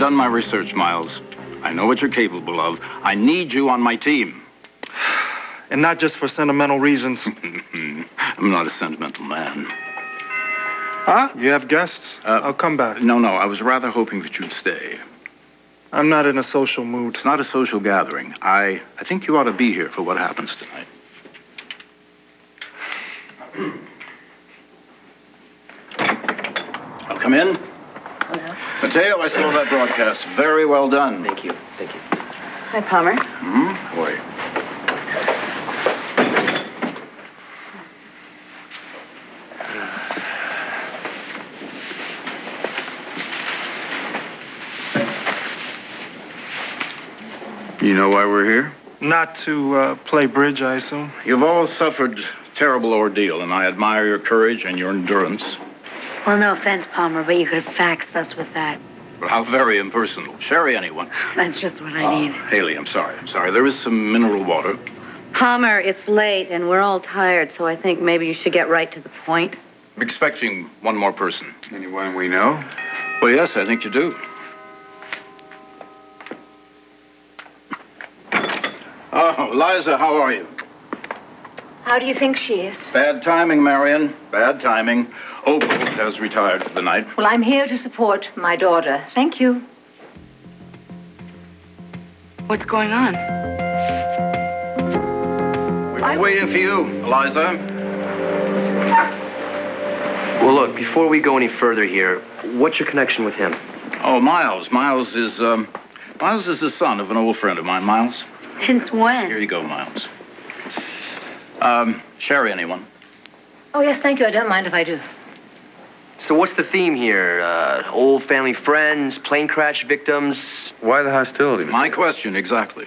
Done my research, Miles. I know what you're capable of. I need you on my team. And not just for sentimental reasons. I'm not a sentimental man. Huh? You have guests? I'll come back. No, I was rather hoping that you'd stay. I'm not in a social mood. It's not a social gathering. I think you ought to be here for what happens tonight. I'll come in. Oh, no. Mateo, I saw that broadcast. Very well done. Thank you. Hi, Palmer. How are you? You know why we're here? Not to play bridge, I assume. You've all suffered a terrible ordeal, and I admire your courage and your endurance. Well, no offense, Palmer, but you could have faxed us with that. Well, how very impersonal. Sherry, anyone? That's just what I need. Haley, I'm sorry. There is some mineral water. Palmer, it's late, and we're all tired, so I think maybe you should get right to the point. I'm expecting one more person. Anyone we know? Well, yes, I think you do. Oh, Liza, how are you? How do you think she is? Bad timing, Marion. Bad timing. Opal has retired for the night. Well, I'm here to support my daughter. Thank you. What's going on? We've been waiting for you, Liza. Well, look, before we go any further here, what's your connection with him? Oh, Miles. Miles is the son of an old friend of mine, Miles. Since when? Here you go, Miles. Sherry, anyone? Oh, yes, thank you. I don't mind if I do. So what's the theme here? Old family friends, plane crash victims? Why the hostility? My question, exactly.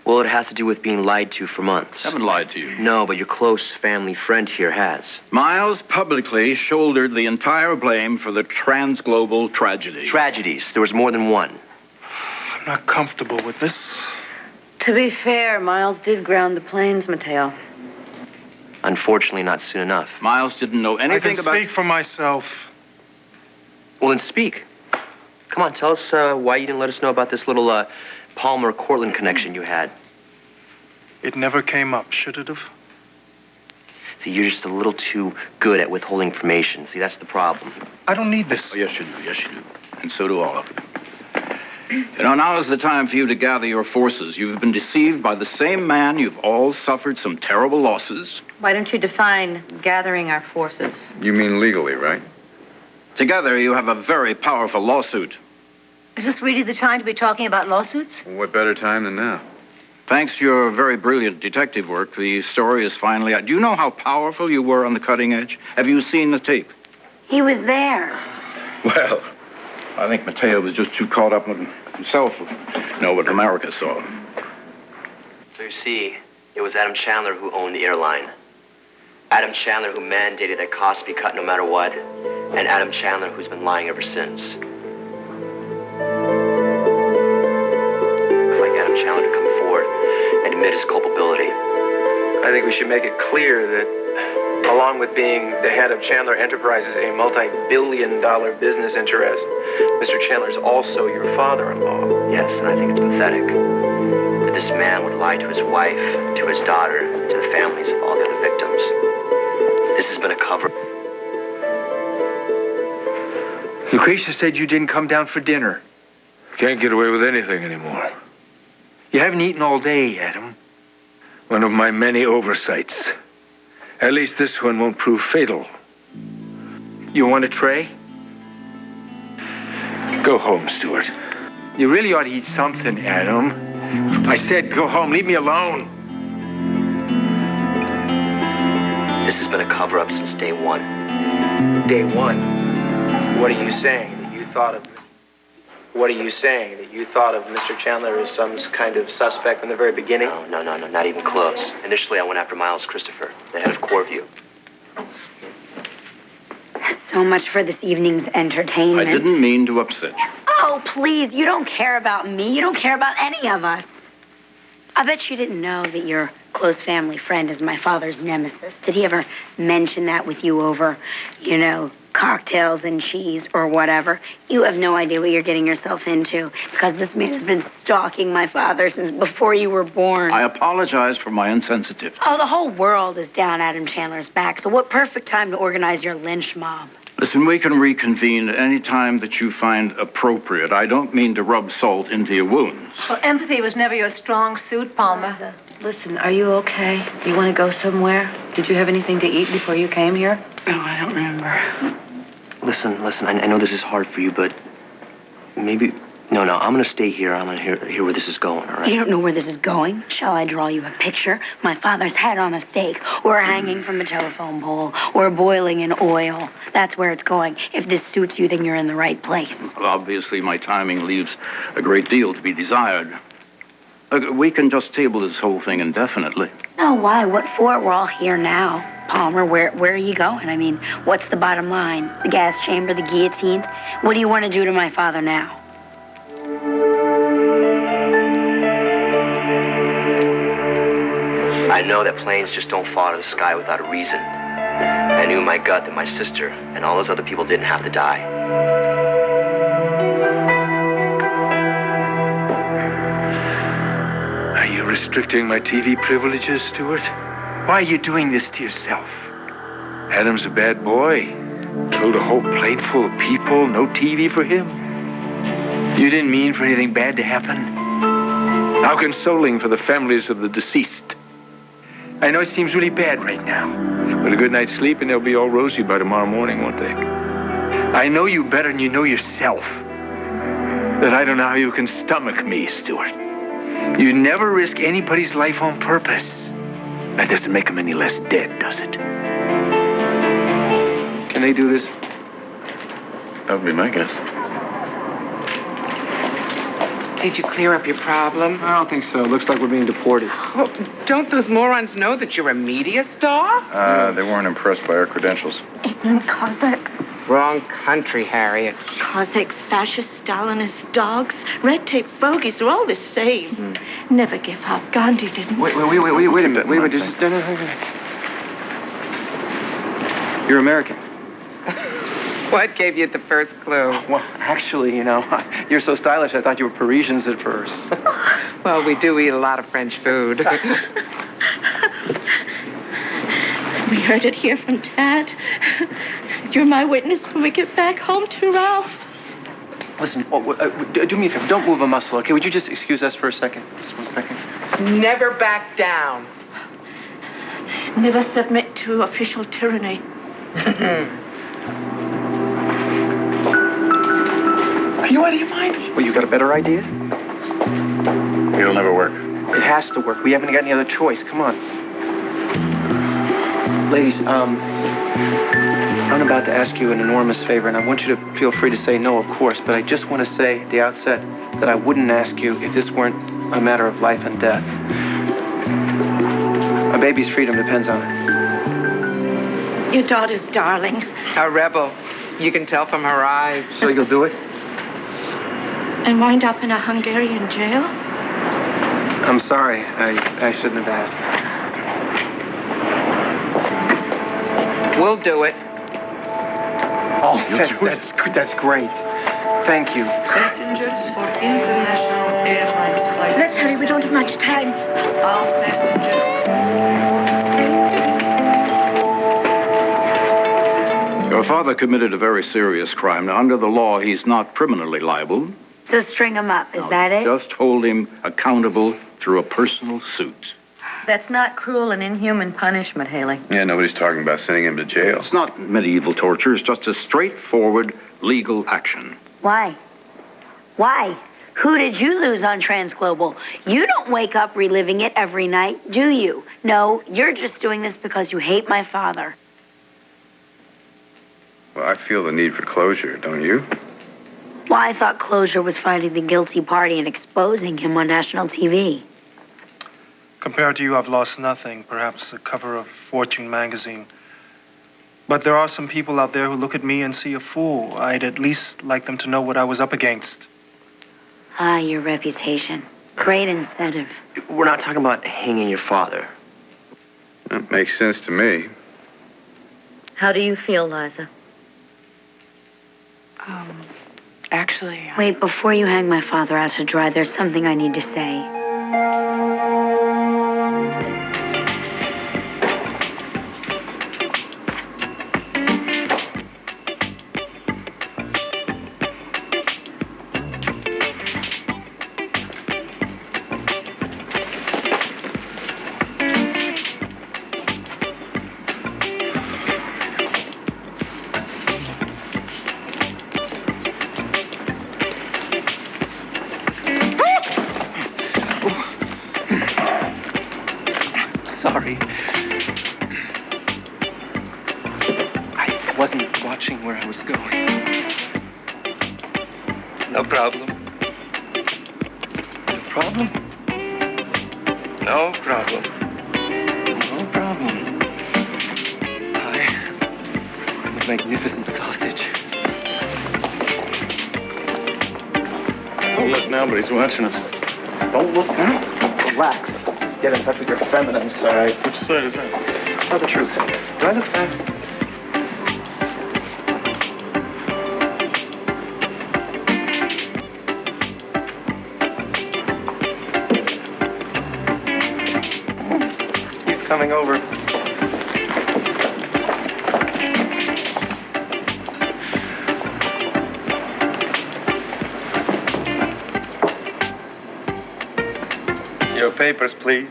Well, it has to do with being lied to for months. I haven't lied to you. No, but your close family friend here has. Miles publicly shouldered the entire blame for the TransGlobal tragedy. Tragedies. There was more than one. I'm not comfortable with this. To be fair, Miles did ground the planes, Mateo. Unfortunately, not soon enough. Miles didn't know anything I can about... speak for myself. Well, then speak. Come on, tell us why you didn't let us know about this little Palmer-Cortlandt connection you had. It never came up, should it have? See, you're just a little too good at withholding information. See, that's the problem. I don't need this. Oh, yes, you do. Yes, you do. And so do all of you. You know, now is the time for you to gather your forces. You've been deceived by the same man. You've all suffered some terrible losses. Why don't you define gathering our forces? You mean legally, right? Together, you have a very powerful lawsuit. Is this really the time to be talking about lawsuits? What better time than now? Thanks to your very brilliant detective work, the story is finally out. Do you know how powerful you were on the cutting edge? Have you seen the tape? He was there. Well, I think Mateo was just too caught up with himself to know what America saw. So you see, it was Adam Chandler who owned the airline. Adam Chandler who mandated that costs be cut no matter what. And Adam Chandler who's been lying ever since. I'd like Adam Chandler to come forward and admit his culpability. I think we should make it clear that, along with being the head of Chandler Enterprises, a multi-billion-dollar business interest, Mr. Chandler is also your father-in-law. Yes, and I think it's pathetic that this man would lie to his wife, to his daughter, to the families of all the other victims. This has been a cover. Lucretia said you didn't come down for dinner. Can't get away with anything anymore. You haven't eaten all day, Adam. One of my many oversights. At least this one won't prove fatal. You want a tray? Go home, Stuart. You really ought to eat something, Adam. I said go home. Leave me alone. This has been a cover-up since day one. Day one. What are you saying? That you thought of Mr. Chandler as some kind of suspect from the very beginning? No, not even close. Initially, I went after Miles Christopher, the head of Coreview. So much for this evening's entertainment. I didn't mean to upset you. Oh, please, you don't care about me. You don't care about any of us. I bet you didn't know that your close family friend is my father's nemesis. Did he ever mention that with you over, cocktails and cheese or whatever? You have no idea what you're getting yourself into because this man has been stalking my father since before you were born. I apologize for my insensitivity. Oh, the whole world is down Adam Chandler's back, so what perfect time to organize your lynch mob? Listen, we can reconvene at any time that you find appropriate. I don't mean to rub salt into your wounds. Well, empathy was never your strong suit, Palmer. Listen, are you okay? Do you want to go somewhere? Did you have anything to eat before you came here? No, I don't remember. Listen, I know this is hard for you, but maybe... No, I'm going to stay here. I'm going to hear where this is going, all right? You don't know where this is going? Shall I draw you a picture? My father's head on a stake, or hanging from a telephone pole, or boiling in oil. That's where it's going. If this suits you, then you're in the right place. Well, obviously, my timing leaves a great deal to be desired. We can just table this whole thing indefinitely. No, why? What for? We're all here now. Palmer, where are you going? I mean, what's the bottom line? The gas chamber, the guillotine? What do you want to do to my father now? I know that planes just don't fall out of the sky without a reason. I knew in my gut that my sister and all those other people didn't have to die. Are you restricting my TV privileges, Stuart? Why are you doing this to yourself? Adam's a bad boy. Killed a whole plane full of people. No TV for him. You didn't mean for anything bad to happen. How consoling for the families of the deceased. I know it seems really bad right now, but a good night's sleep and they'll be all rosy by tomorrow morning, won't they? I know you better than you know yourself. That I don't know how you can stomach me, Stuart. You never risk anybody's life on purpose. That doesn't make them any less dead, does it? Can they do this? That would be my guess. Did you clear up your problem? I don't think so. Looks like we're being deported. Well, don't those morons know that you're a media star? They weren't impressed by our credentials. Ignorant Cossacks. Wrong country, Harriet. Cossacks, fascists, Stalinists, dogs, red tape bogies, they're all the same. Never give up. Gandhi didn't. Wait a minute. Wait a minute. Just, no. You're American. What gave you the first clue? Well, actually, you're so stylish, I thought you were Parisians at first. Well, we do eat a lot of French food. We heard it here from Dad. You're my witness when we get back home to Ralph. Listen, do me a favor. Don't move a muscle, okay? Would you just excuse us for a second? Just 1 second. Never back down. Never submit to official tyranny. Are you out of your mind? Well, you got a better idea? It'll never work. It has to work. We haven't got any other choice. Come on. Ladies, I'm about to ask you an enormous favor, and I want you to feel free to say no, of course, but I just want to say at the outset that I wouldn't ask you if this weren't a matter of life and death. A baby's freedom depends on it. Your daughter's darling. A rebel. You can tell from her eyes. So you'll do it? And wind up in a Hungarian jail? I'm sorry. I shouldn't have asked. We'll do it. Oh, that's great. Thank you. Passengers for International Airlines flight. Let's hurry, we don't have much time. All passengers. Your father committed a very serious crime. Now, under the law, he's not criminally liable. So string him up, is that it? Just hold him accountable through a personal suit. That's not cruel and inhuman punishment, Haley. Yeah, nobody's talking about sending him to jail. It's not medieval torture. It's just a straightforward legal action. Why? Why? Who did you lose on TransGlobal? You don't wake up reliving it every night, do you? No, you're just doing this because you hate my father. Well, I feel the need for closure, don't you? Well, I thought closure was finding the guilty party and exposing him on national TV. Compared to you, I've lost nothing. Perhaps the cover of Fortune magazine. But there are some people out there who look at me and see a fool. I'd at least like them to know what I was up against. Ah, your reputation. Great incentive. We're not talking about hanging your father. That makes sense to me. How do you feel, Liza? Actually... Wait, before you hang my father out to dry, there's something I need to say. Sorry. I wasn't watching where I was going. No problem. No problem? No problem. No problem. I'm a magnificent sausage. Don't look now, but he's watching us. Don't look now. Relax. Just get in touch with your feminine side. Which side is that? Tell the truth. Do I look fat? He's coming over. Your papers, please.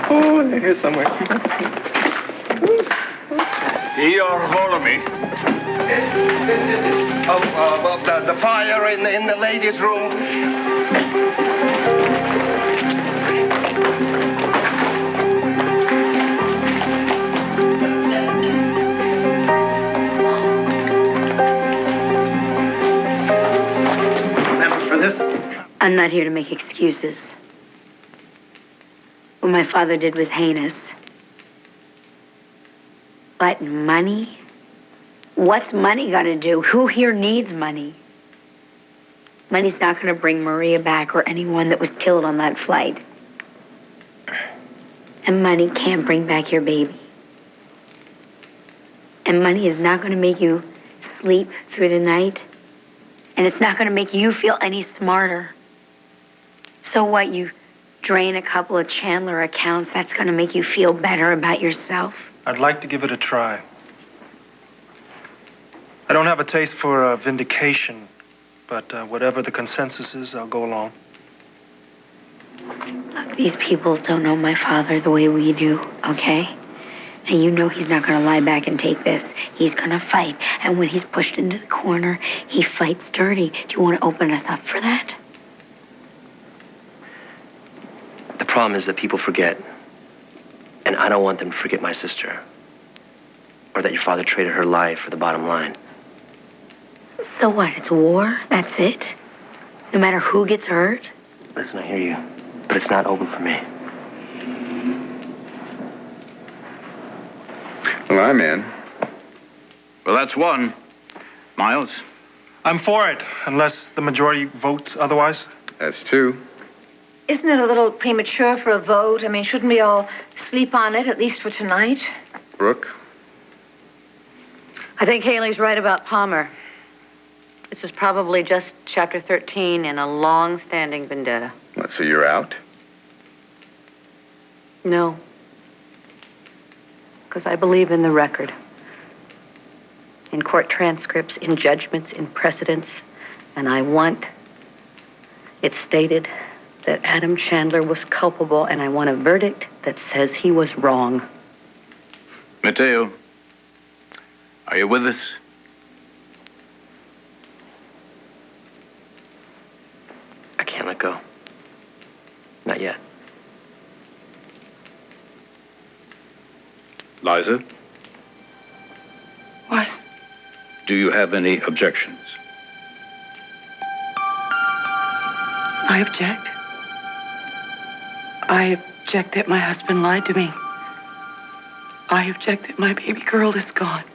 Oh, they're here somewhere. You're holding me. The fire in the ladies' room. For this? I'm not here to make excuses. What my father did was heinous. But money? What's money gonna do? Who here needs money? Money's not gonna bring Maria back or anyone that was killed on that flight. And money can't bring back your baby. And money is not gonna make you sleep through the night. And it's not gonna make you feel any smarter. So what, you drain a couple of Chandler accounts, that's gonna make you feel better about yourself? I'd like to give it a try. I don't have a taste for vindication, but whatever the consensus is, I'll go along. Look, these people don't know my father the way we do, okay? And you know he's not gonna lie back and take this. He's gonna fight. And when he's pushed into the corner, he fights dirty. Do you want to open us up for that? The problem is that people forget. And I don't want them to forget my sister. Or that your father traded her life for the bottom line. So what? It's war? That's it? No matter who gets hurt? Listen, I hear you. But it's not open for me. Well, I'm in. Well, that's one. Miles? I'm for it, unless the majority votes otherwise. That's two. Isn't it a little premature for a vote? I mean, shouldn't we all sleep on it, at least for tonight? Brooke? I think Haley's right about Palmer. This is probably just chapter 13 in a long-standing vendetta. What, so you're out? No. Because I believe in the record. In court transcripts, in judgments, in precedents. And I want it stated that Adam Chandler was culpable, and I want a verdict that says he was wrong. Mateo, are you with us? I can't let go. Not yet. Liza? What? Do you have any objections? I object. I object that my husband lied to me. I object that my baby girl is gone.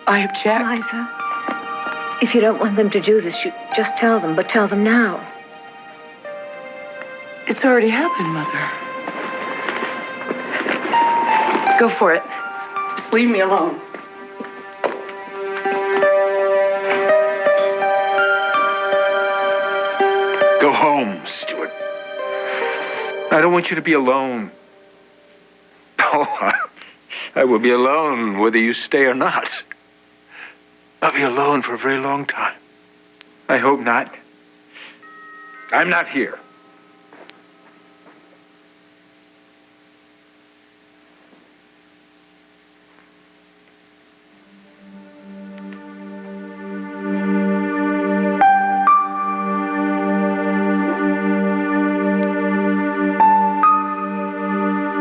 I object. Liza, if you don't want them to do this, you just tell them, but tell them now. It's already happened, Mother. Go for it. Just leave me alone. Go home, Stuart. I don't want you to be alone. Oh, I will be alone whether you stay or not. I'll be alone for a very long time. I hope not. I'm not here.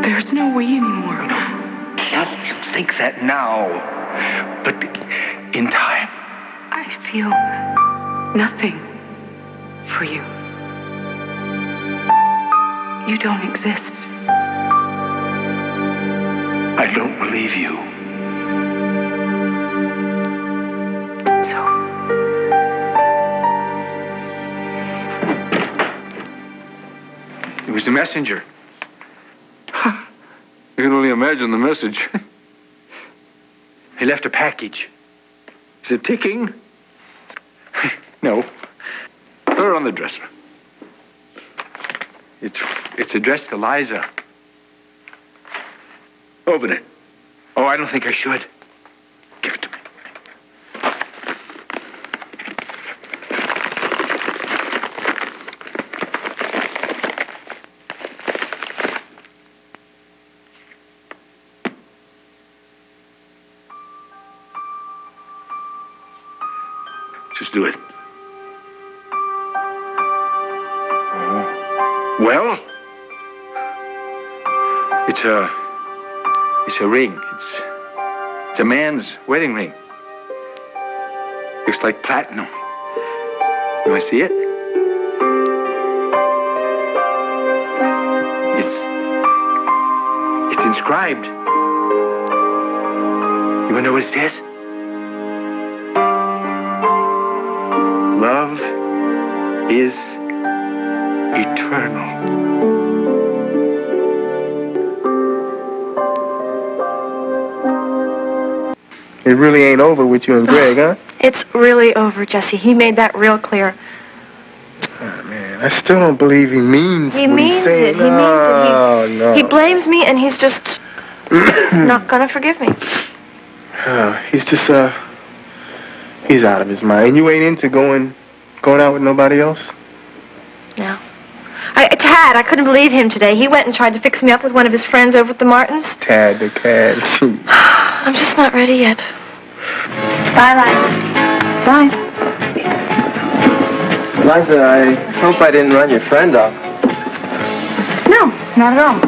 There's no we anymore. Not you think that now, but in time. I feel nothing for you. You don't exist. I don't believe you. It was the messenger. You can only imagine the message. He left a package. Is it ticking? No. Throw it on the dresser. It's addressed to Liza. Open it. Oh, I don't think I should. Give it to me. Just do it. Well, it's a ring. It's a man's wedding ring. Looks like platinum. You want to see it? It's inscribed. You want to know what it says? Love is eternal. It really ain't over with you and Greg, huh? It's really over, Jesse. He made that real clear. Oh, man, I still don't believe he means He what means he's saying. it. He means it. No. He blames me, and he's just not gonna forgive me. He's just, he's out of his mind. You ain't into going out with nobody else? No. Tad, I couldn't believe him today. He went and tried to fix me up with one of his friends over at the Martins. Tad the cat. I'm just not ready yet. Bye, Liza. Bye. Liza, I hope I didn't run your friend off. No, not at all.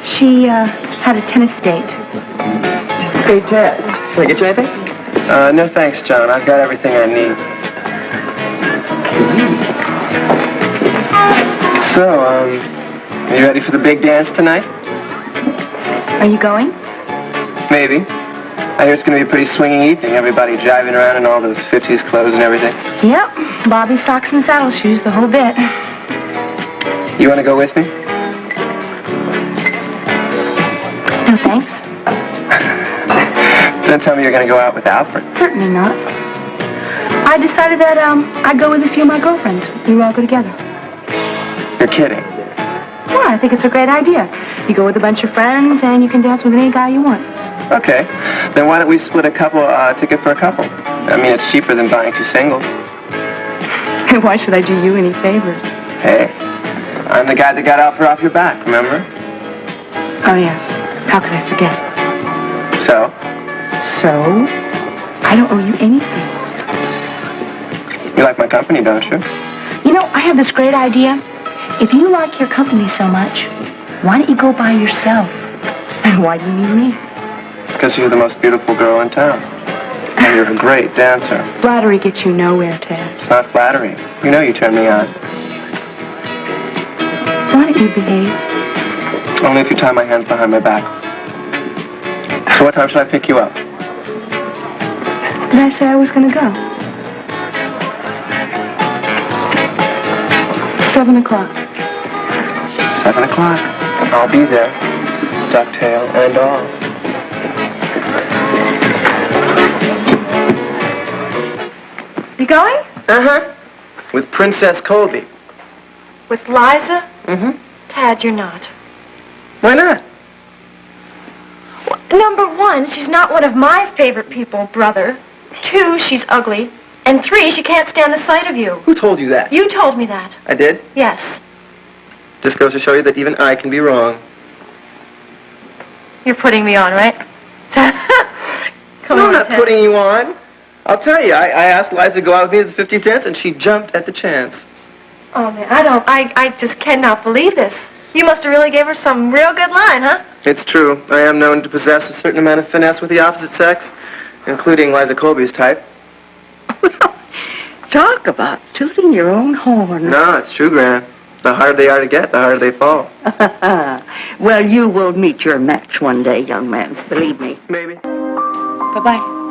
She had a tennis date. Hey, Tad, can I get you anything? No thanks, John. I've got everything I need. So, are you ready for the big dance tonight? Are you going? Maybe. I hear it's going to be a pretty swinging evening. Everybody driving around in all those 50s clothes and everything. Yep. Bobby socks and saddle shoes, the whole bit. You want to go with me? No, thanks. Don't tell me you're going to go out with Alfred. Certainly not. I decided that I'd go with a few of my girlfriends. We all go together. You're kidding. Well, I think it's a great idea. You go with a bunch of friends, and you can dance with any guy you want. Okay. Then why don't we split a couple ticket for a couple? I mean, it's cheaper than buying two singles. And why should I do you any favors? Hey, I'm the guy that got Alfred off your back, remember? Oh, yes. How could I forget? So? So? I don't owe you anything. You like my company, don't you? You know, I have this great idea. If you like your company so much, why don't you go by yourself? And why do you need me? Because you're the most beautiful girl in town. And you're a great dancer. Flattery gets you nowhere, Ted. It's not flattery. You know you turn me on. Why don't you behave? Only if you tie my hands behind my back. So what time should I pick you up? Did I say I was going to go? 7 o'clock. 7 o'clock. I'll be there. Ducktail and all. You going? Uh-huh. With Princess Colby. With Liza? Mm-hmm. Tad, you're not. Why not? Well, number 1, she's not one of my favorite people, brother. 2, she's ugly. And 3, she can't stand the sight of you. Who told you that? You told me that. I did? Yes. Just goes to show you that even I can be wrong. You're putting me on, right? Come No, on, I'm not Ted. putting you on. I'll tell you, I asked Liza to go out with me at the 50 cents, and she jumped at the chance. Oh, man, I just cannot believe this. You must have really gave her some real good line, huh? It's true. I am known to possess a certain amount of finesse with the opposite sex, including Liza Colby's type. Talk about tooting your own horn. No, it's true, Gran. The harder they are to get, the harder they fall. Well, you will meet your match one day, young man. Believe me. Maybe. Bye-bye.